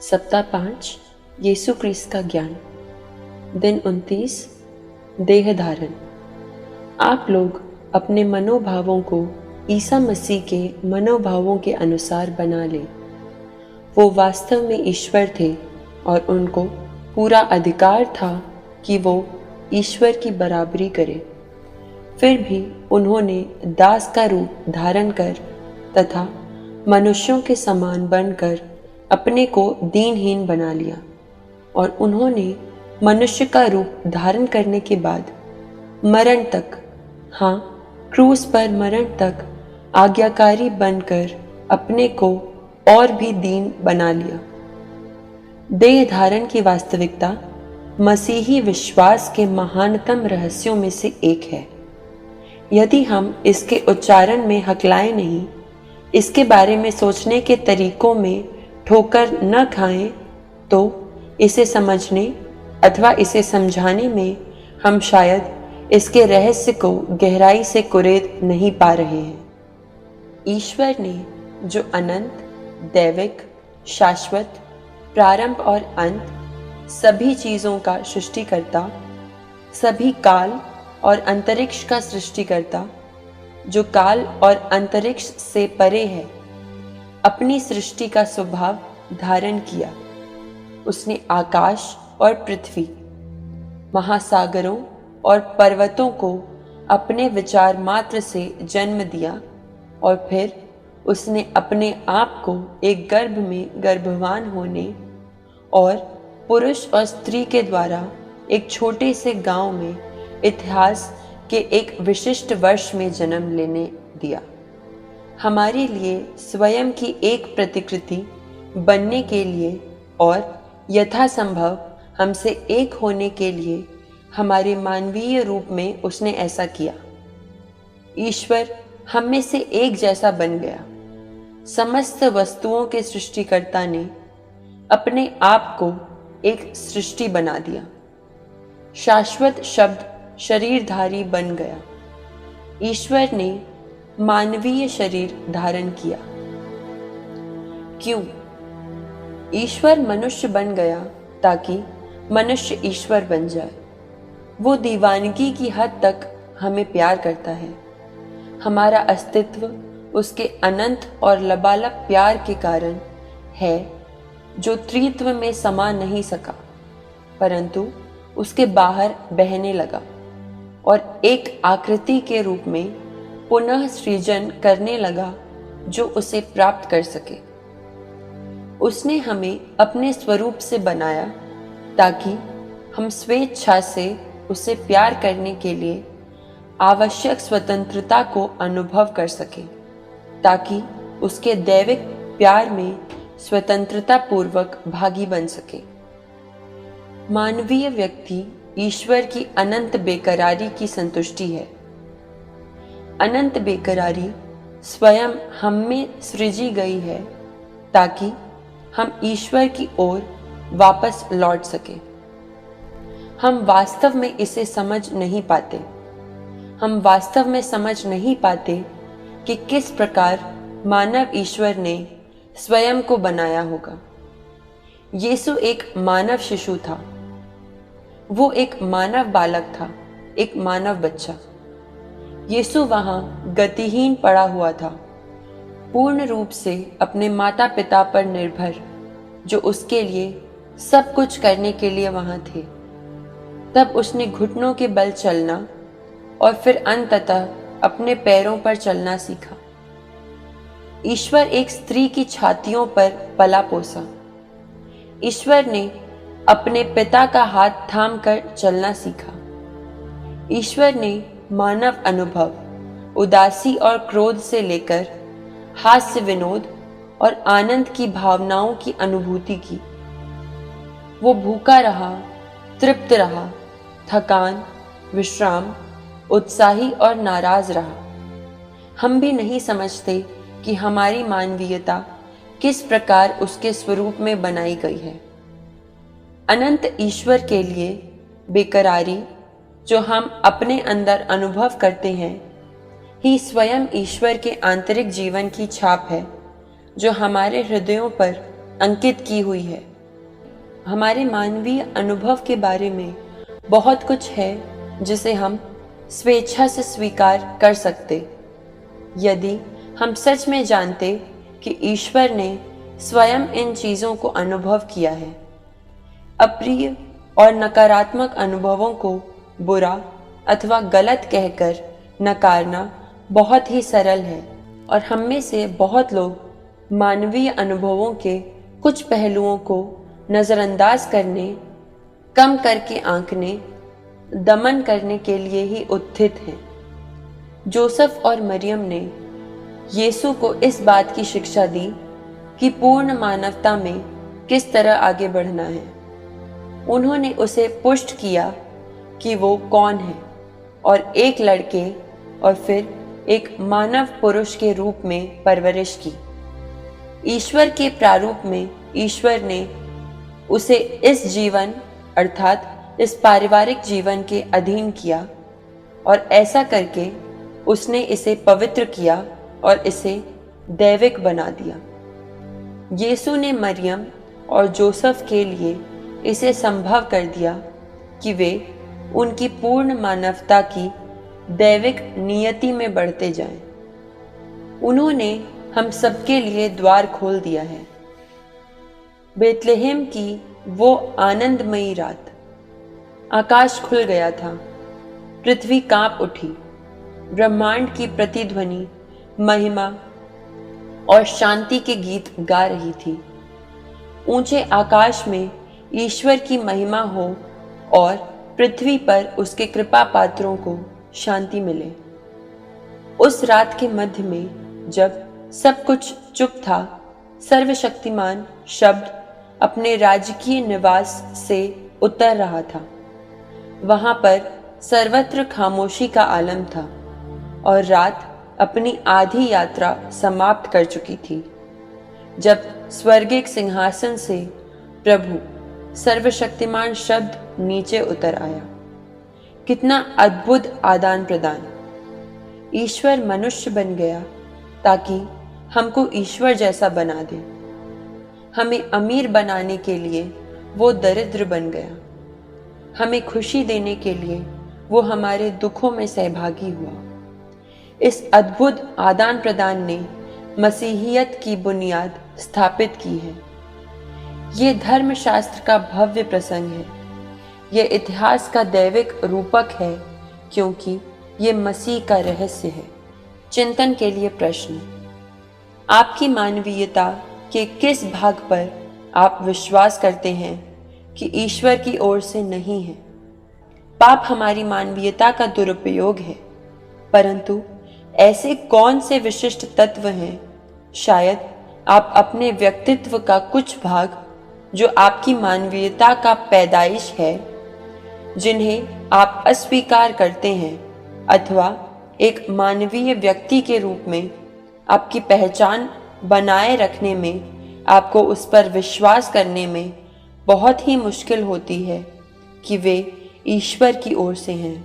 सप्ताह 5 यीशु क्रिस्त का ज्ञान। दिन 29 देह धारण। आप लोग अपने मनोभावों को ईसा मसीह के मनोभावों के अनुसार बना लें। वो वास्तव में ईश्वर थे और उनको पूरा अधिकार था कि वो ईश्वर की बराबरी करें। फिर भी उन्होंने दास का रूप धारण कर तथा मनुष्यों के समान बनकर अपने को दीनहीन बना लिया। और उन्होंने मनुष्य का रूप धारण करने के बाद मरण तक, हाँ, क्रूस पर मरण तक आज्ञाकारी बनकर अपने को और भी दीन बना लिया। देह धारण की वास्तविकता मसीही विश्वास के महानतम रहस्यों में से एक है। यदि हम इसके उच्चारण में हकलाएं नहीं, इसके बारे में सोचने के तरीकों में ठोकर न खाएं, तो इसे समझने अथवा इसे समझाने में हम शायद इसके रहस्य को गहराई से कुरेद नहीं पा रहे हैं। ईश्वर ने जो अनंत, दैविक, शाश्वत, प्रारंभ और अंत, सभी चीज़ों का सृष्टिकर्ता, सभी काल और अंतरिक्ष का सृष्टिकर्ता, जो काल और अंतरिक्ष से परे है, अपनी सृष्टि का स्वभाव धारण किया। उसने आकाश और पृथ्वी, महासागरों और पर्वतों को अपने विचार मात्र से जन्म दिया और फिर उसने अपने आप को एक गर्भ में गर्भवान होने और पुरुष और स्त्री के द्वारा एक छोटे से गांव में इतिहास के एक विशिष्ट वर्ष में जन्म लेने दिया। हमारे लिए स्वयं की एक प्रतिकृति बनने के लिए और यथासंभव हमसे एक होने के लिए हमारे मानवीय रूप में उसने ऐसा किया। ईश्वर हम में से एक जैसा बन गया। समस्त वस्तुओं के सृष्टिकर्ता ने अपने आप को एक सृष्टि बना दिया। शाश्वत शब्द शरीरधारी बन गया। ईश्वर ने मानवीय शरीर धारण किया। क्यों? ईश्वर मनुष्य बन गया ताकि मनुष्य ईश्वर बन जाए। वो दीवानगी की हद तक हमें प्यार करता है। हमारा अस्तित्व उसके अनंत और लबालब प्यार के कारण है, जो त्रित्व में समा नहीं सका, परंतु उसके बाहर बहने लगा और एक आकृति के रूप में पुनः सृजन करने लगा जो उसे प्राप्त कर सके। उसने हमें अपने स्वरूप से बनाया ताकि हम स्वेच्छा से उसे प्यार करने के लिए आवश्यक स्वतंत्रता को अनुभव कर सके, ताकि उसके दैविक प्यार में स्वतंत्रता पूर्वक भागी बन सके। मानवीय व्यक्ति ईश्वर की अनंत बेकरारी की संतुष्टि है। अनंत बेकरारी स्वयं हम में सृजी गई है ताकि हम ईश्वर की ओर वापस लौट सके। हम वास्तव में इसे समझ नहीं पाते। हम वास्तव में समझ नहीं पाते कि किस प्रकार मानव ईश्वर ने स्वयं को बनाया होगा। यीशु एक मानव शिशु था। वो एक मानव बालक था, एक मानव बच्चा। यीशु वहां गतिहीन पड़ा हुआ था, पूर्ण रूप से अपने माता पिता पर निर्भर, जो उसके लिए सब कुछ करने के लिए वहां थे। तब उसने घुटनों के बल चलना और फिर अंततः अपने पैरों पर चलना सीखा। ईश्वर एक स्त्री की छातियों पर पला पोसा। ईश्वर ने अपने पिता का हाथ थाम कर चलना सीखा। ईश्वर ने मानव अनुभव, उदासी और क्रोध से लेकर हास्य, विनोद और आनंद की भावनाओं की अनुभूति की। वो भूखा रहा, तृप्त रहा, थकान, विश्राम, उत्साही और नाराज रहा। हम भी नहीं समझते कि हमारी मानवीयता किस प्रकार उसके स्वरूप में बनाई गई है। अनंत ईश्वर के लिए बेकरारी जो हम अपने अंदर अनुभव करते हैं ही स्वयं ईश्वर के आंतरिक जीवन की छाप है, जो हमारे हृदयों पर अंकित की हुई है। हमारे मानवीय अनुभव के बारे में बहुत कुछ है जिसे हम स्वेच्छा से स्वीकार कर सकते, यदि हम सच में जानते कि ईश्वर ने स्वयं इन चीज़ों को अनुभव किया है। अप्रिय और नकारात्मक अनुभवों को बुरा अथवा गलत कहकर नकारना बहुत ही सरल है, और हम में से बहुत लोग मानवीय अनुभवों के कुछ पहलुओं को नज़रअंदाज करने, कम करके आंकने, दमन करने के लिए ही उत्थित हैं। जोसेफ और मरियम ने यीशु को इस बात की शिक्षा दी कि पूर्ण मानवता में किस तरह आगे बढ़ना है। उन्होंने उसे पुष्ट किया कि वो कौन है, और एक लड़के और फिर एक मानव पुरुष के रूप में परवरिश की। ईश्वर के प्रारूप में ईश्वर ने उसे इस जीवन अर्थात इस पारिवारिक जीवन के अधीन किया, और ऐसा करके उसने इसे पवित्र किया और इसे दैविक बना दिया। यीशु ने मरियम और जोसेफ के लिए इसे संभव कर दिया कि वे उनकी पूर्ण मानवता की दैविक नियति में बढ़ते जाएं। उन्होंने हम सबके लिए द्वार खोल दिया है। बेतलेहम की वो आनंदमयी रात, आकाश खुल गया था, पृथ्वी कांप उठी, ब्रह्मांड की प्रतिध्वनि महिमा और शांति के गीत गा रही थी। ऊंचे आकाश में ईश्वर की महिमा हो और पृथ्वी पर उसके कृपा पात्रों को शांति मिले। उस रात के मध्य में जब सब कुछ चुप था, सर्वशक्तिमान शब्द अपने राजकीय निवास से उतर रहा था। वहां पर सर्वत्र खामोशी का आलम था, और रात अपनी आधी यात्रा समाप्त कर चुकी थी जब स्वर्गिक सिंहासन से प्रभु सर्वशक्तिमान शब्द नीचे उतर आया। कितना अद्भुत आदान प्रदान! ईश्वर मनुष्य बन गया ताकि हमको ईश्वर जैसा बना दे। हमें अमीर बनाने के लिए वो दरिद्र बन गया। हमें खुशी देने के लिए वो हमारे दुखों में सहभागी हुआ। इस अद्भुत आदान प्रदान ने मसीहियत की बुनियाद स्थापित की है। ये धर्मशास्त्र का भव्य प्रसंग है। ये इतिहास का दैविक रूपक है, क्योंकि ये मसीह का रहस्य है। चिंतन के लिए प्रश्न: आपकी मानवीयता के किस भाग पर आप विश्वास करते हैं कि ईश्वर की ओर से नहीं है? पाप हमारी मानवीयता का दुरुपयोग है, परंतु ऐसे कौन से विशिष्ट तत्व हैं, शायद आप अपने व्यक्तित्व का कुछ भाग जो आपकी मानवीयता का पैदाइश है, जिन्हें आप अस्वीकार करते हैं, अथवा एक मानवीय व्यक्ति के रूप में आपकी पहचान बनाए रखने में आपको उस पर विश्वास करने में बहुत ही मुश्किल होती है कि वे ईश्वर की ओर से हैं।